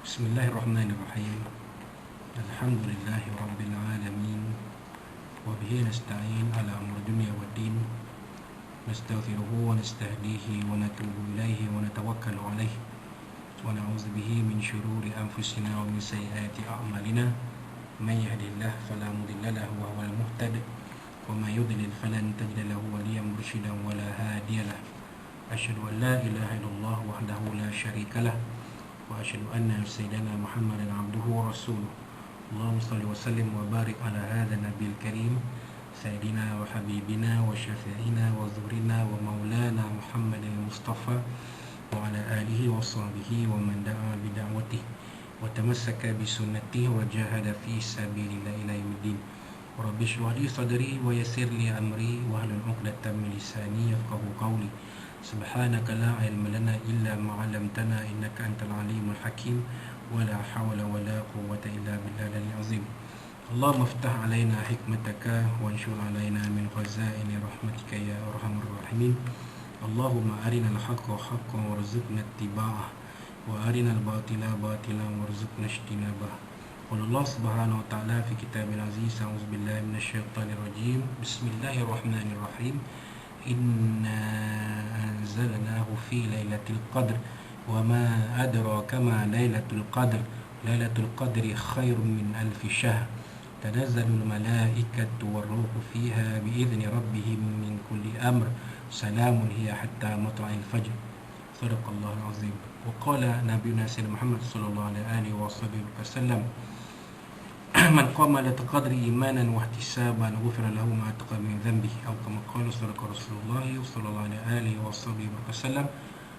Bismillahirrahmanirrahim. Alhamdulillahi rabbil alamin. Wa bihi nasta'in ala amri dunya waddin. Nastaghfiruhu wa nastahdihi wa natubu ilaihi wa natawakkalu alaihi. Wa na'udzu bihi min syururi anfusina wa min sayyiati a'malina. Man yahdihillahu fala mudilla lahu wa huwal muhtad. Wa may yudlil falan tajida lahu waliyyan murshidan wa la hadiya lahu. Asyhadu an la ilaha illallah wahdahu la syarika lah. Wa asyhadu anna sayyidana Muhammadan abduhu wa rasuluh. Allahumma shalli wa sallim wa barik ala hadzal nabiyil karim sayyidina wa habibina wa syafi'ina wa zuhrina wa maulana Muhammadil Mustafa wa ala alihi wa sahbihi wa man da'a bi da'watihi wa tamassaka bi sunnatihi wa jahada fi sabilillah ila yaumiddin. Rabbi shrah li sadri wa yassir li amri wa hlul 'uqdatam min lisani yafqahu qawli. Subhanaka la ilma lana illa ma 'allamtana innaka antal alimul hakim wa la hawla wa la quwwata illa billahil azim. Allahumma iftah 'alaina hikmataka wa anshur 'alaina min khazaini rahmatika ya arhamar rahimin. Allahumma arinal haqqa haqqan warzuqna ittiba'ah wa arinal batila batilan warzuqna ijtinabah. Qala Allah subhanahu wa ta'ala fi kitabil aziz, a'udzu billahi minasyaitonir rajim. Bismillahirrahmanirrahim. Inna anzalnahu fi lailatul qadr wa ma adraka ma lailatul qadr. Lailatul qadri khairun min alfi syahr. Tanazzalul malaikatu warruhu fiha biizni rabbihim min kulli amr. Salamun hiya hatta matla'il fajr. Sadaqallahul azim. Wa qala nabiyuna sayyidina Muhammad sallallahu alaihi wasallam, man qama lailatul qadri imanan wa ihtisaban ghufira lahu ma taqaddama min dhanbihi, aw kama qala Rasulullah sallallahu alaihi wasallam.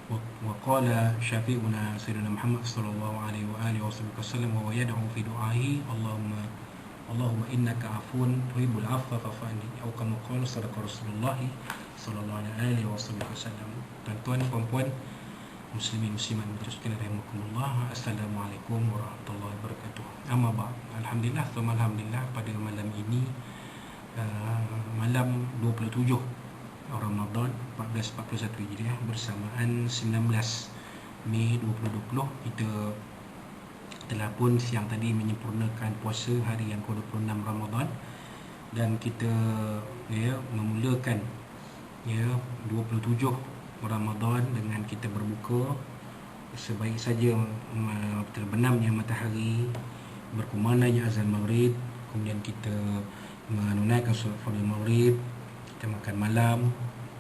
Wa qala syafi'una sayyidina Muhammad sallallahu alaihi wasallam wa yad'u fi du'ahi Allahumma innaka afun tuhibbul afwa fa'fu anni, aw kama qala Rasulullah sallallahu alaihi wasallam. Tuan-tuan dan puan-puan, muslimin muslimat bersekalian rahimakumullah, assalamualaikum warahmatullahi wabarakatuh. Amma ba'd. Alhamdulillah, alhamdulillah, pada malam ini malam 27 Ramadan 1441 Hijriah bersamaan 19 Mei 2020, kita telah pun siang tadi menyempurnakan puasa hari yang ke-26 Ramadan, dan kita memulakan 27 Ramadan dengan kita berbuka sebaik saja terbenamnya matahari, berkumandangnya azan maghrib, kemudian kita menunaikan solat fardhu maghrib, kita makan malam,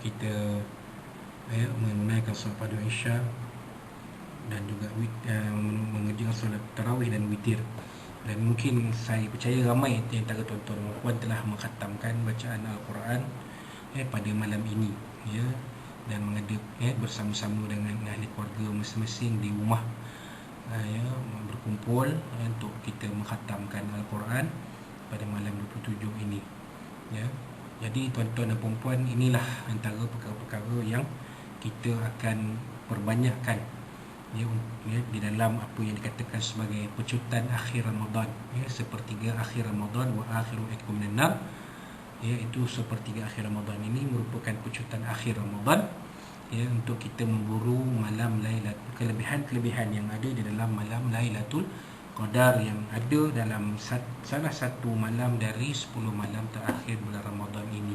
kita menunaikan solat fardhu isya, dan juga mengerjakan solat tarawih dan witir. Dan mungkin saya percaya ramai di antara tuan-tuan dan puan telah mengkhatamkan bacaan Al-Quran pada malam ini, dan menghadap bersama-sama dengan ahli keluarga masing-masing di rumah, berkumpul untuk kita mengkhatamkan Al-Quran pada malam 27 ini. Jadi tuan-tuan dan puan-puan, inilah antara perkara-perkara yang kita akan perbanyakkan di dalam apa yang dikatakan sebagai pecutan akhir Ramadan, sepertiga akhir Ramadan, wa akhiru itqum minan nar. Itu sepertiga akhir Ramadan ini merupakan pecutan akhir Ramadan, untuk kita memburu malam Lailatul, kelebihan-kelebihan yang ada di dalam malam Lailatul Qadar yang ada dalam salah satu malam dari 10 malam terakhir bulan Ramadan ini.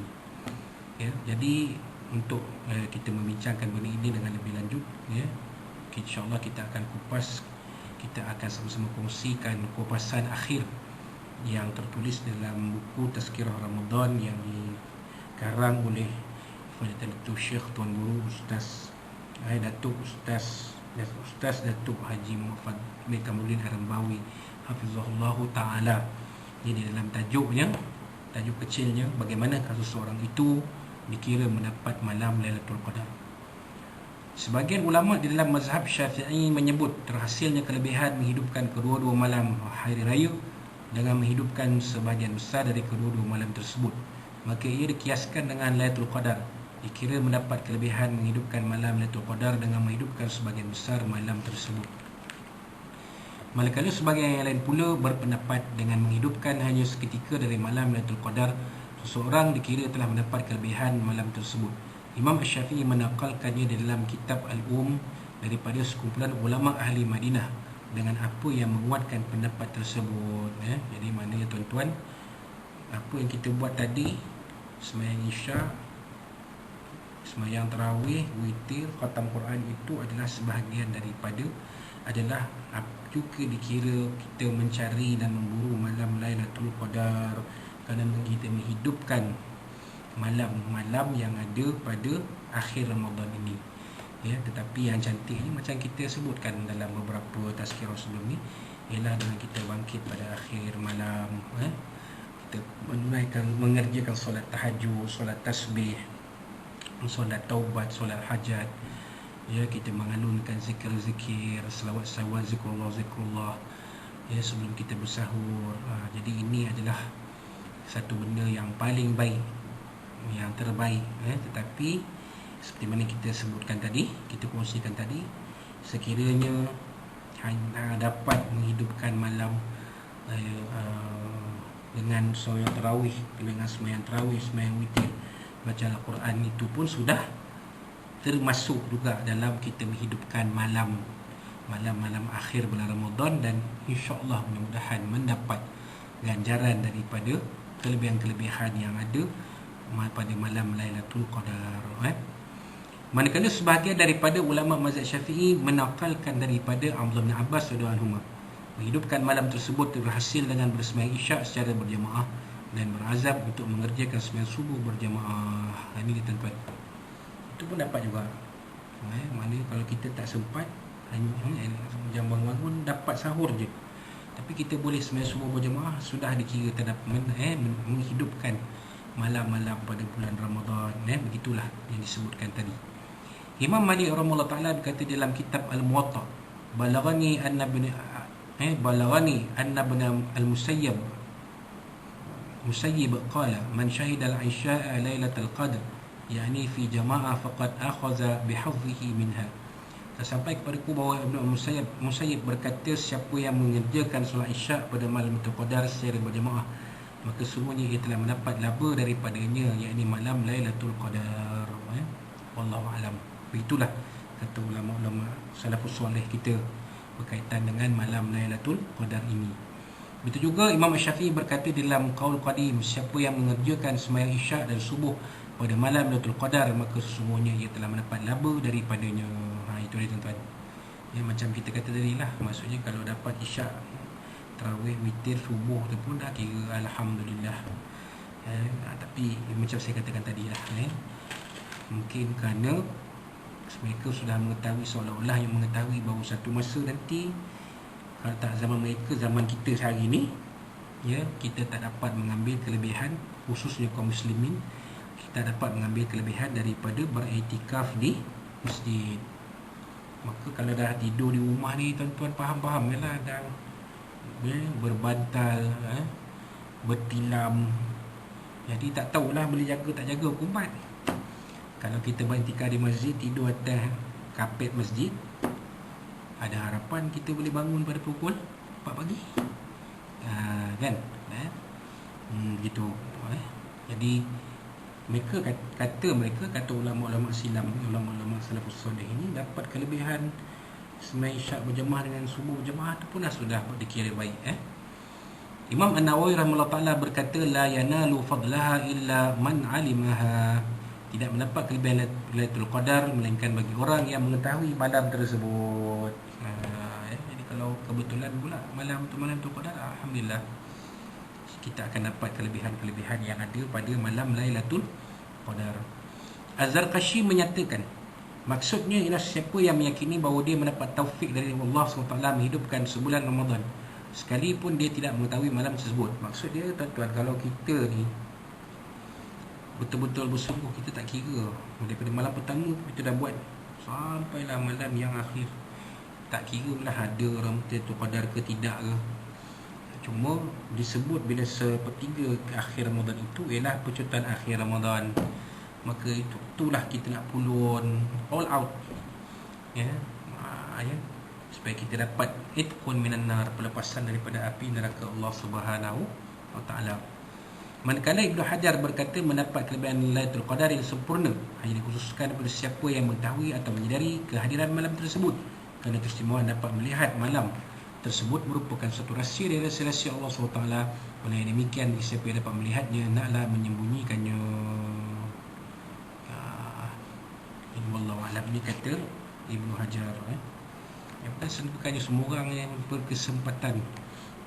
Jadi untuk kita membincangkan benda ini dengan lebih lanjut, insya-Allah kita akan kupas, kita akan sama-sama kongsikan kupasan akhir yang tertulis dalam buku Tazkirah Ramadan yang dikarang oleh Fadilatul Syekh Tuan Guru Ustaz Datuk Haji Muhammad bin Kamuluddin Ar-Rambawi hafizahullah taala. Jadi dalam tajuk kecilnya, bagaimana kalau seorang itu dikira mendapat malam Lailatul Qadar. Sebagian ulama di dalam mazhab Syafi'i menyebut terhasilnya kelebihan menghidupkan kedua-dua malam hari raya dengan menghidupkan sebahagian besar dari kedua-dua malam tersebut. Maka ia dikiaskan dengan Lailatul Qadar, dikira mendapat kelebihan menghidupkan malam Lailatul Qadar dengan menghidupkan sebahagian besar malam tersebut. Manakala sebagian yang lain pula berpendapat dengan menghidupkan hanya seketika dari malam Lailatul Qadar, seseorang dikira telah mendapat kelebihan malam tersebut. Imam Asy-Syafi'i menakalkannya di dalam kitab Al-Um daripada sekumpulan ulama ahli Madinah dengan apa yang menguatkan pendapat tersebut. Jadi maknanya tuan-tuan, apa yang kita buat tadi, sembahyang isyak, sembahyang tarawih, witir, khatam Quran, itu adalah sebahagian daripada, adalah juga dikira kita mencari dan memburu malam Lailatul Qadar, kerana kita menghidupkan malam-malam yang ada pada akhir Ramadan ini. Tetapi yang cantik ni macam kita sebutkan dalam beberapa tazkirah sebelum ni, ialah dengan kita bangkit pada akhir malam, kita mengerjakan solat tahajud, solat tasbih, solat taubat, solat hajat, kita mengalunkan zikir-zikir, selawat-selawat, zikrullah, sebelum kita bersahur. Jadi ini adalah satu benda yang paling baik, yang terbaik. Tetapi seperti mana kita sebutkan tadi, kita kongsikan tadi, sekiranya dapat menghidupkan malam dengan solat tarawih, dengan sembahyang tarawih, sembahyang witir, baca Al-Quran, itu pun sudah termasuk juga dalam kita menghidupkan malam-malam akhir bulan Ramadan, dan insya-Allah mudah-mudahan mendapat ganjaran daripada kelebihan-kelebihan yang ada pada malam Lailatul Qadar. Manakala sebahagian daripada ulama mazhab Syafi'i menakalkan daripada Abdullah bin Abbas radhiyallahu anhu, menghidupkan malam tersebut berhasil dengan bersembahyang isyak secara berjamaah dan berazam untuk mengerjakan sembahyang subuh berjamaah. Ini tuan-tuan, itu pun dapat juga. Maknanya kalau kita tak sempat jam bangun dapat sahur je, tapi kita boleh sembahyang subuh berjamaah, sudah dikira terdapat menghidupkan malam-malam pada bulan Ramadan. Begitulah yang disebutkan tadi. Imam Malik rahimahullah taala berkata dalam kitab Al-Muwatta, balagani anna ibn al-Musayyib qala man syahida al-isya'a lailatul qadr yakni fi jama'ah faqad akhadha bihadhihi minha. Sampai kepadaku bahawa Ibn al-Musayyib berkata, siapa yang mengerjakan solat isyak pada malam Lailatul Qadar secara berjamaah, maka semuanya ia telah mendapat laba daripadanya, yakni malam Lailatul Qadar. Wallahu alam. Begitulah kata ulama-ulama salafus soleh kita berkaitan dengan malam Lailatul Qadar ini. Begitu juga Imam Syafi'i berkata dalam Qaul Qadim, siapa yang mengerjakan sembahyang isyak dan subuh pada malam Lailatul Qadar, maka sesungguhnya ia telah mendapat laba daripadanya. Itu dia tuan-tuan. Macam kita kata tadi lah, maksudnya kalau dapat isyak, tarawih, witir, subuh tu pun dah kira alhamdulillah. Tapi macam saya katakan tadi lah, mungkin kerana mereka sudah mengetahui, seolah-olah yang mengetahui bahawa satu masa nanti, kalau tak zaman mereka, zaman kita sehari ni, kita tak dapat mengambil kelebihan, khususnya kaum muslimin, kita dapat mengambil kelebihan daripada beriktikaf di masjid. Maka kalau dah tidur di rumah ni, tuan-tuan faham-faham lah, dah berbantal, bertilam, jadi tak tahulah boleh jaga tak jaga kumat. Kalau kita beriktikaf di masjid, tidur atas kapet masjid, ada harapan kita boleh bangun pada pukul 4 pagi, kan? Begitu. Jadi mereka kata ulama-ulama silam, ulama-ulama salafus soleh ini dapat kelebihan sembahyang isyak berjamaah dengan subuh berjamaah, itu pun sudah dikira baik. Imam An-Nawawi rahimahullah taala berkata, la yanalu fadlaha illa man alimaha, tidak mendapat kelebihan Lailatul Qadar melainkan bagi orang yang mengetahui malam tersebut. Jadi kalau kebetulan pula malam Lailatul Qadar, alhamdulillah, kita akan dapat kelebihan-kelebihan yang ada pada malam Lailatul Qadar. Az-Zarqashi menyatakan, maksudnya ialah siapa yang meyakini bahawa dia mendapat taufik dari Allah SWT menghidupkan sebulan Ramadan, sekalipun dia tidak mengetahui malam tersebut. Maksud dia, tuan-tuan, kalau kita ni betul-betul bersungguh, kita tak kira daripada malam pertama kita dah buat sampailah malam yang akhir, tak kira lah ada Lailatul Qadar ke tidak ke. Cuma disebut bila sepertiga ke akhir Ramadan itu ialah pecutan akhir Ramadan, maka itulah kita nak pulun all out, supaya kita dapat itqun minan nar, pelepasan daripada api neraka Allah Subhanahu wa taala. Manakala Ibnu Hajar berkata mendapat kelebihan Lailatul Qadar yang sempurna hanya dikhususkan kepada siapa yang mengetahui atau menyedari kehadiran malam tersebut, kerana keistimewaan dapat melihat malam tersebut merupakan satu rahsia dari rahsia Allah SWT. Oleh demikian, siapa yang dapat melihatnya naklah menyembunyikannya. Wallahu a'lam, ni kata Ibnu Hajar. Yang pasal bukannya semua orang yang berkesempatan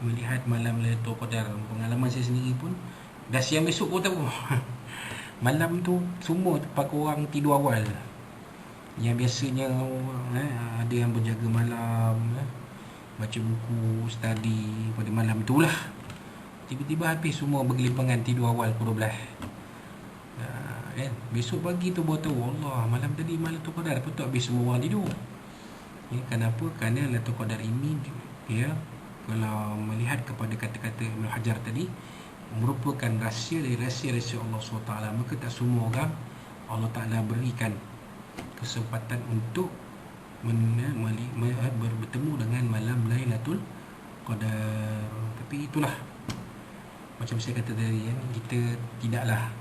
melihat malam Lailatul Qadar. Pengalaman saya sendiri pun dah siang besok pun tahu. Malam tu semua terpakai orang tidur awal. Yang biasanya ada yang berjaga malam, baca buku, study pada malam itulah. Tiba-tiba habis semua bergelimpangan tidur awal pukul 12. Besok pagi tu baru tahu, Allah, malam tadi Lailatul Qadar, betul habis semua orang tidur. Kenapa? Kerana Lailatul Qadar ini, kalau melihat kepada kata-kata Ibnu Hajar tadi, merupakan rahsia dari rahsia-rahsia Allah SWT. Maka tak semua orang Allah Ta'ala berikan kesempatan untuk bertemu dengan malam Lailatul Qadar. Tapi itulah, macam saya kata tadi, kita tidaklah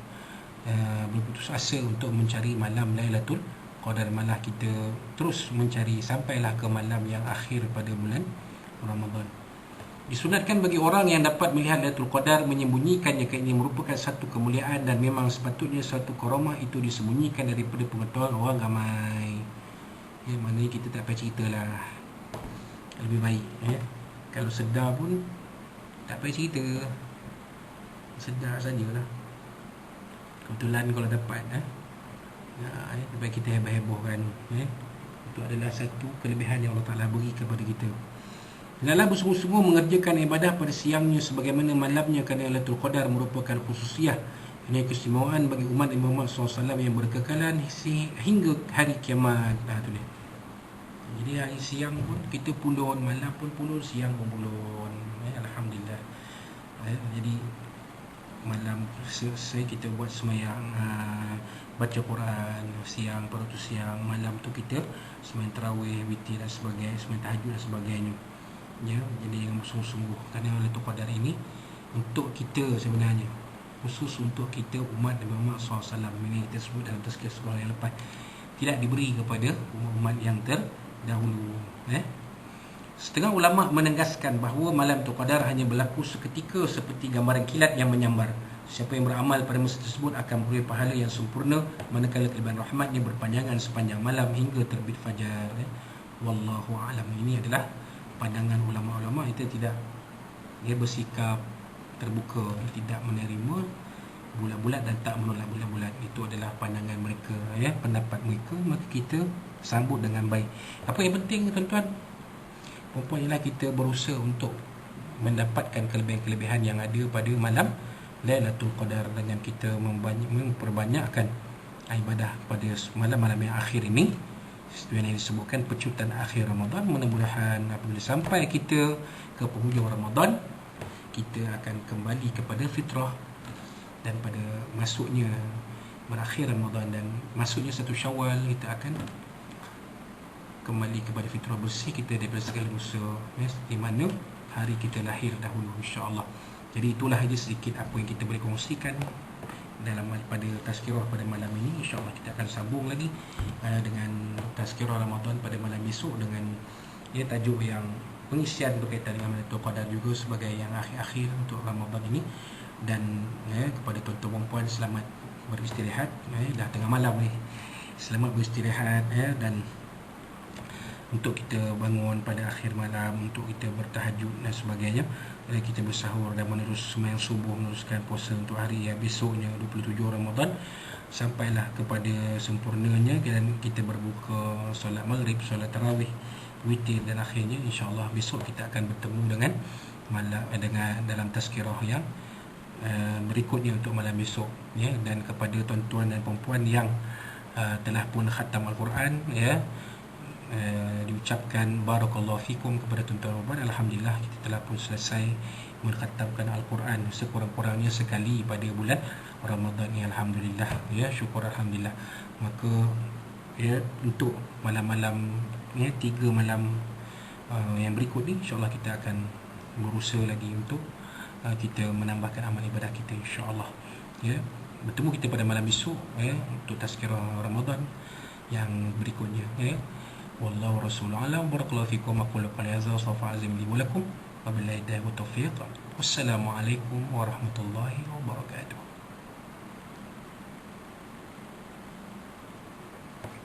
berputus asa untuk mencari malam Lailatul Qadar, malah kita terus mencari sampailah ke malam yang akhir pada bulan Ramadan. Disunatkan bagi orang yang dapat melihat Lailatul Qadar menyembunyikannya, kerana ini merupakan satu kemuliaan dan memang sepatutnya satu karamah itu disembunyikan daripada pengetahuan orang ramai. Maknanya kita tak payah ceritalah, lebih baik. Kalau sedar pun tak payah cerita, sedar sajalah. Kebetulan kalau dapat, supaya kita heboh-hebohkan. Itu adalah satu kelebihan yang Allah Ta'ala beri kepada kita. Hendaklah bersungguh-sungguh mengerjakan ibadah pada siangnya sebagaimana malamnya, kerana Lailatul Qadar merupakan khususiah, ini keistimewaan bagi umat Nabi Muhammad SAW yang berkekalan hingga hari kiamat. Tu dia. Jadi hari siang pun kita pulun, malam pun pulun, siang pun pulun. Alhamdulillah. Jadi malam selesai kita buat semayang, baca Quran siang, pada tu siang. Malam tu kita semayang tarawih, witir dan sebagainya, semayang tahajud dan sebagainya. Jadi yang sungguh-sungguh, kerana Lailatul Qadar ini untuk kita sebenarnya, khusus untuk kita umat Nabi Muhammad SAW. Ini kita sebut dalam tazkirah surah yang lepas, tidak diberi kepada umat yang terdahulu. Setengah ulama menegaskan bahawa malam Lailatul Qadar hanya berlaku seketika seperti gambaran kilat yang menyambar. Siapa yang beramal pada masa tersebut akan beroleh pahala yang sempurna, manakala kelebihan rahmatnya berpanjangan sepanjang malam hingga terbit fajar. Wallahu a'lam. Ini adalah pandangan ulama-ulama. Kita tidak bersikap terbuka, tidak menerima bulat-bulat dan tak menolak bulat-bulat. Itu adalah pandangan mereka, pendapat mereka. Maka kita sambut dengan baik. Apa yang penting, tuan-tuan, perempuan, ialah kita berusaha untuk mendapatkan kelebihan-kelebihan yang ada pada malam Lailatul Qadar, dengan kita memperbanyakkan ibadah pada malam-malam yang akhir ini. Seperti yang disebutkan, pecutan akhir Ramadan. Mudah-mudahan apabila sampai kita ke penghujung Ramadan, kita akan kembali kepada fitrah, dan pada masuknya berakhir Ramadan dan masuknya 1 Syawal, kita akan kembali kepada fitrah bersih kita daripada segala dosa, di mana hari kita lahir dahulu, insya-Allah. Jadi itulah saja sedikit apa yang kita boleh kongsikan dalam pada tazkirah pada malam ini. InsyaAllah kita akan sambung lagi dengan tazkirah Ramadan pada malam besok, dengan tajuk yang pengisian berkaitan dengan Lailatul Qadar juga sebagai yang akhir-akhir untuk Ramadan ini. Dan kepada tuan-tuan perempuan, selamat beristirahat, dah tengah malam ni. Selamat beristirahat, dan untuk kita bangun pada akhir malam, untuk kita bertahajud dan sebagainya, kita bersahur dan sembahyang subuh, meneruskan puasa untuk hari besoknya 27 Ramadan, sampailah kepada sempurnanya, dan kita berbuka solat maghrib, solat tarawih, witir, dan akhirnya insya-Allah besok kita akan bertemu dengan dalam tazkirah yang berikutnya untuk malam besok. Dan kepada tuan-tuan dan puan-puan yang telah pun khatam Al-Quran, diucapkan barakallahu fikum kepada tuan-tuan dan puan. Alhamdulillah, kita telah pun selesai mengkhatamkan Al-Quran sekurang-kurangnya sekali pada bulan Ramadan ni. Alhamdulillah, syukur alhamdulillah. Maka untuk malam-malam 3 malam yang berikut ni, insya-Allah kita akan berusaha lagi untuk kita menambahkan amal ibadah kita, insya-Allah. Bertemu kita pada malam besok untuk tazkirah Ramadan yang berikutnya. والله ورسوله أعلم. بارك الله فيكم. أقول قولي هذا وأستغفر العظيم لي ولكم وبالله التوفيق والسلام عليكم ورحمة الله وبركاته.